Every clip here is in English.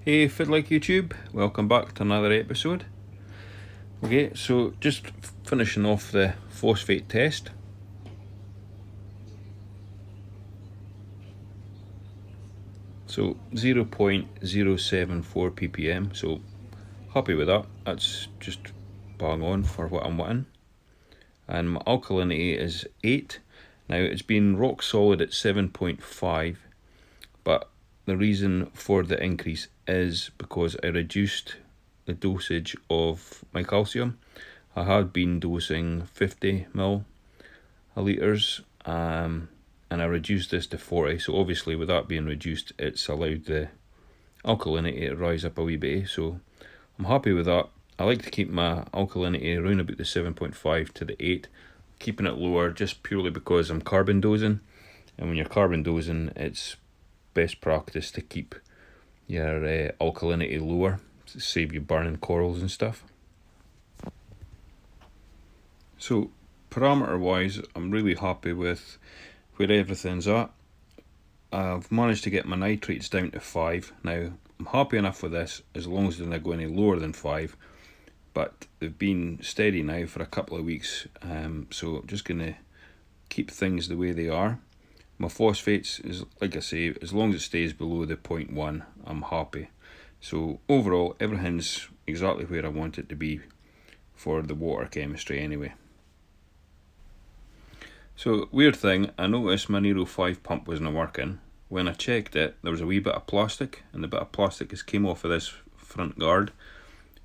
Hey Fiddlike YouTube, welcome back to another episode. Okay, so just finishing off the phosphate test. So 0.074 ppm, so happy with that. That's just bang on for what I'm wanting. And my alkalinity is 8. Now it's been rock solid at 7.5, but the reason for the increase is because I reduced the dosage of my calcium. I had been dosing 50 milliliters and I reduced this to 40, so obviously with that being reduced it's allowed the alkalinity to rise up a wee bit, so I'm happy with that. I like to keep my alkalinity around about the 7.5 to the 8, keeping it lower just purely because I'm carbon dosing, and when you're carbon dosing it's best practice to keep your alkalinity lower to save you burning corals and stuff. So parameter wise, I'm really happy with where everything's at. I've managed to get my nitrates down to 5. Now I'm happy enough with this as long as they're not going any lower than 5, but they've been steady now for a couple of weeks, so I'm just going to keep things the way they are. My phosphates is, like I say, as long as it stays below the 0.1, I'm happy. So overall, everything's exactly where I want it to be for the water chemistry anyway. So weird thing, I noticed my Nero 5 pump wasn't working. When I checked it, there was a wee bit of plastic, and the bit of plastic just came off of this front guard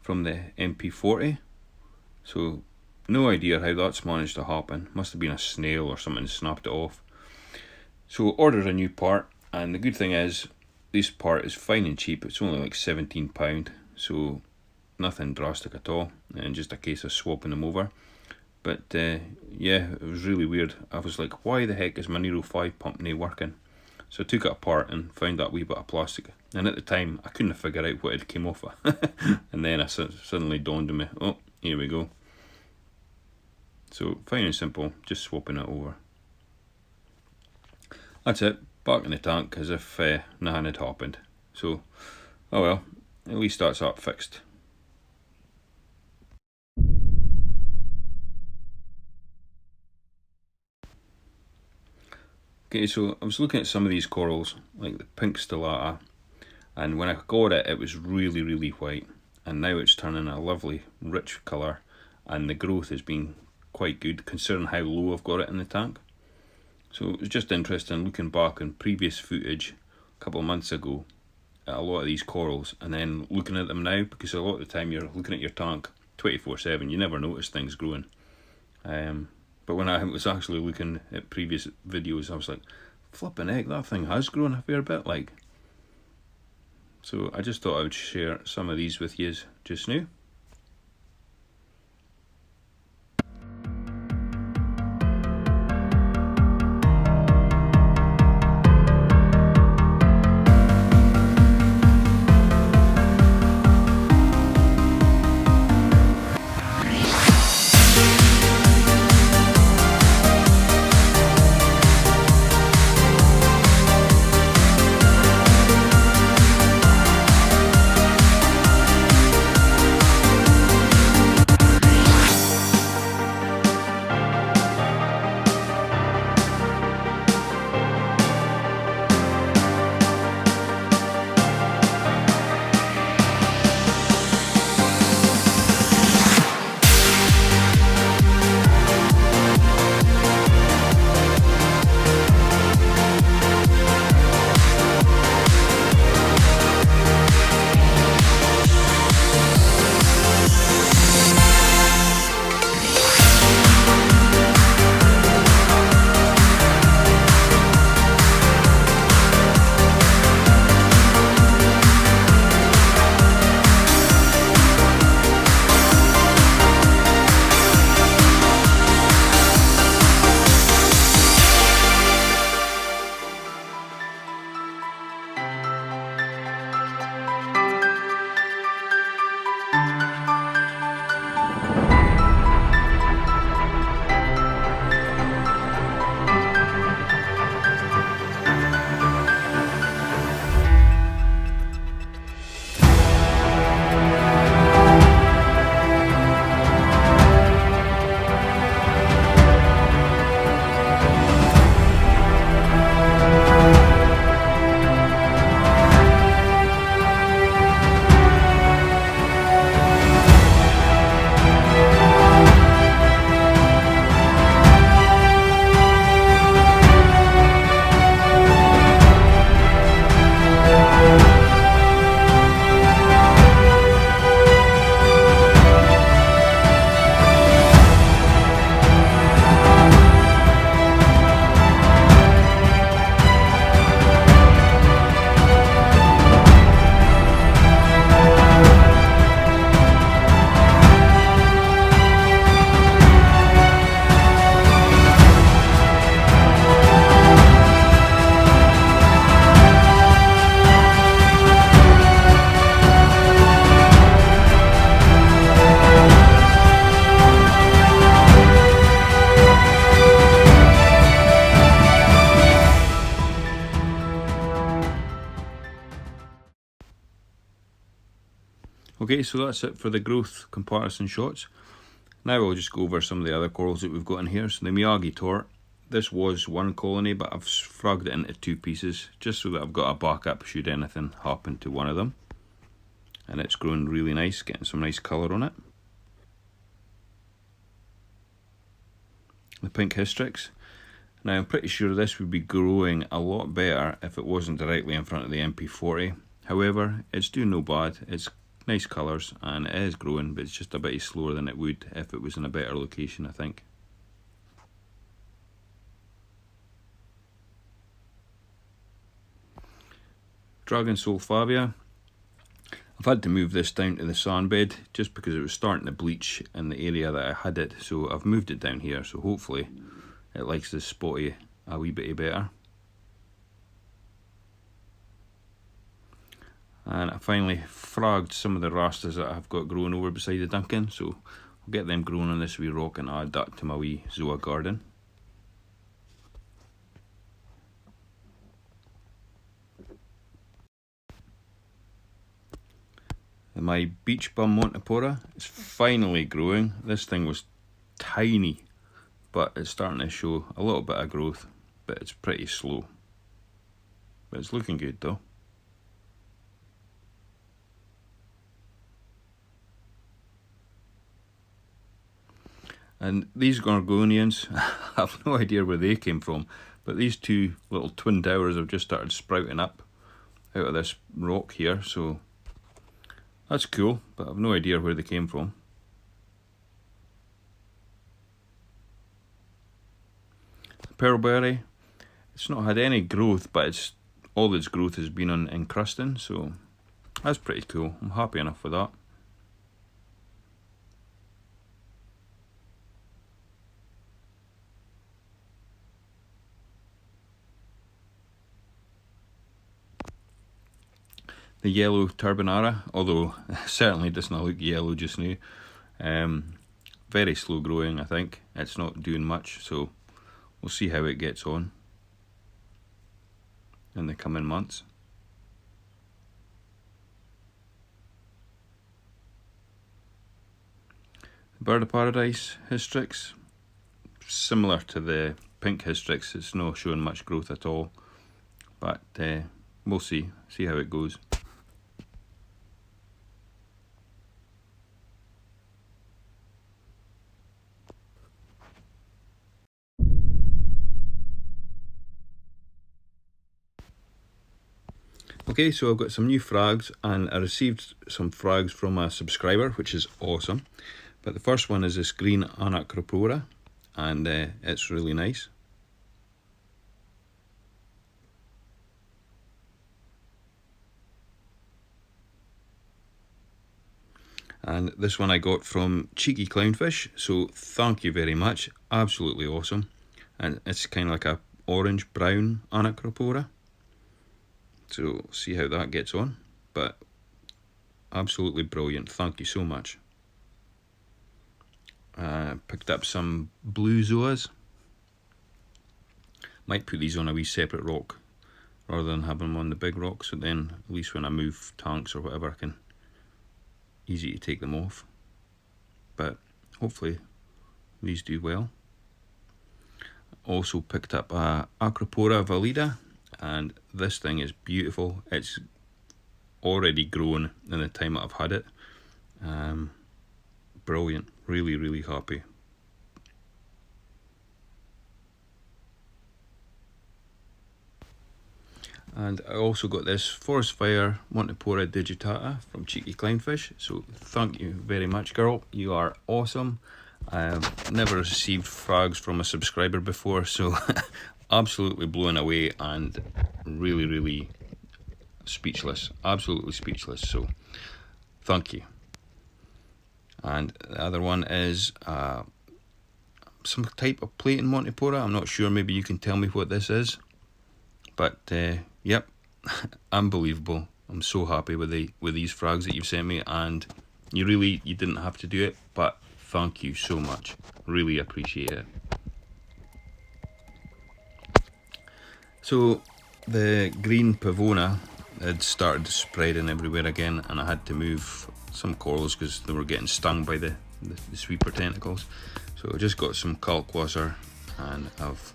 from the MP40. So no idea how that's managed to happen. Must have been a snail or something snapped it off. So ordered a new part, and the good thing is this part is fine and cheap. It's only like £17, so nothing drastic at all, and just a case of swapping them over. But yeah, it was really weird. I was like, why the heck is my Nero 5 pump not working? So I took it apart and found that wee bit of plastic, and at the time I couldn't figure out what it came off of. And then it suddenly dawned on me, oh, here we go. So fine and simple, just swapping it over. That's it, back in the tank as if nothing had happened. So, oh well, at least that's that fixed. Okay, so I was looking at some of these corals, like the pink stellata, and when I got it, it was really white, and now it's turning a lovely rich colour, and the growth has been quite good considering how low I've got it in the tank. So it was just interesting looking back on previous footage a couple of months ago at a lot of these corals, and then looking at them now, because a lot of the time you're looking at your tank 24/7, you never notice things growing. But when I was actually looking at previous videos, I was like, flipping heck, that thing has grown a fair bit, like. So I just thought I would share some of these with you just now. Okay, so that's it for the growth comparison shots. Now I'll just go over some of the other corals that we've got in here. So the Miyagi tort, this was one colony, but I've fragged it into 2 pieces, just so that I've got a backup should anything happen to one of them. And it's growing really nice, getting some nice colour on it. The pink hystrix. Now I'm pretty sure this would be growing a lot better if it wasn't directly in front of the MP40. However, it's doing no bad, it's nice colours and it is growing, but it's just a bit slower than it would if it was in a better location, I think. Dragon Soul Favia. I've had to move this down to the sand bed just because it was starting to bleach in the area that I had it, so I've moved it down here, so hopefully it likes this spotty a wee bit better. And I finally fragged some of the rastas that I've got growing over beside the Duncan, so I'll get them growing on this wee rock and add that to my wee Zoa garden. And my beach bum Montipora is finally growing. This thing was tiny, but it's starting to show a little bit of growth, but it's pretty slow. But it's looking good though. And these Gorgonians, I have no idea where they came from, but these 2 little twin towers have just started sprouting up out of this rock here, so that's cool, but I've no idea where they came from. Pearlberry, it's not had any growth, but all its growth has been on encrusting, so that's pretty cool. I'm happy enough with that. The yellow Turbinara, although it certainly does not look yellow just now. Very slow growing, I think. It's not doing much, so we'll see how it gets on in the coming months. Bird of Paradise Hystrix, similar to the pink Hystrix, it's not showing much growth at all, but we'll see how it goes. Okay, so I've got some new frags, and I received some frags from a subscriber, which is awesome. But the first one is this green Anacropora, and it's really nice. And this one I got from Cheeky Clownfish, so thank you very much, absolutely awesome. And it's kind of like a orange brown Anacropora. So see how that gets on, but absolutely brilliant, thank you so much. Picked up some blue zoas. Might put these on a wee separate rock rather than having them on the big rock, so then at least when I move tanks or whatever I can easy to take them off. But hopefully these do well. Also picked up a Acropora valida, and this thing is beautiful. It's already grown in the time that I've had it. Brilliant, really happy. And I also got this Forest Fire Montipora digitata from Cheeky Clownfish, so thank you very much, girl, you are awesome. I've never received frags from a subscriber before, so absolutely blown away and really speechless, absolutely speechless, so thank you. And the other one is some type of plating Montipora. I'm not sure, maybe you can tell me what this is, but yep, unbelievable. I'm so happy with these frags that you've sent me, and you didn't have to do it, but thank you so much, really appreciate it. So the green Pavona had started spreading everywhere again, and I had to move some corals because they were getting stung by the sweeper tentacles. So I just got some kalkwasser and I've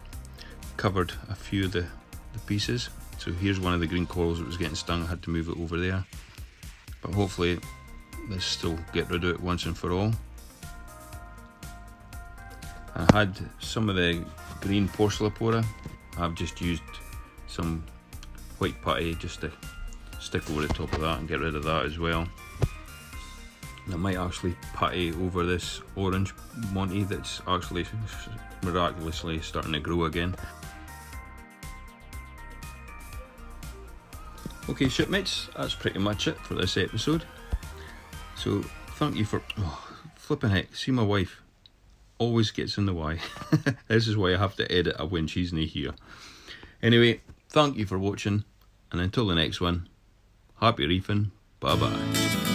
covered a few of the pieces. So here's one of the green corals that was getting stung. I had to move it over there, but hopefully this will get rid of it once and for all. I had some of the green porcellopora. I've just used some white putty just to stick over the top of that and get rid of that as well. And I might actually putty over this orange Monty that's actually miraculously starting to grow again. Okay shipmates, that's pretty much it for this episode. So thank you for, flipping heck, see my wife always gets in the way. This is why I have to edit her when she's not here. Anyway, thank you for watching, and until the next one, happy reefing, bye bye.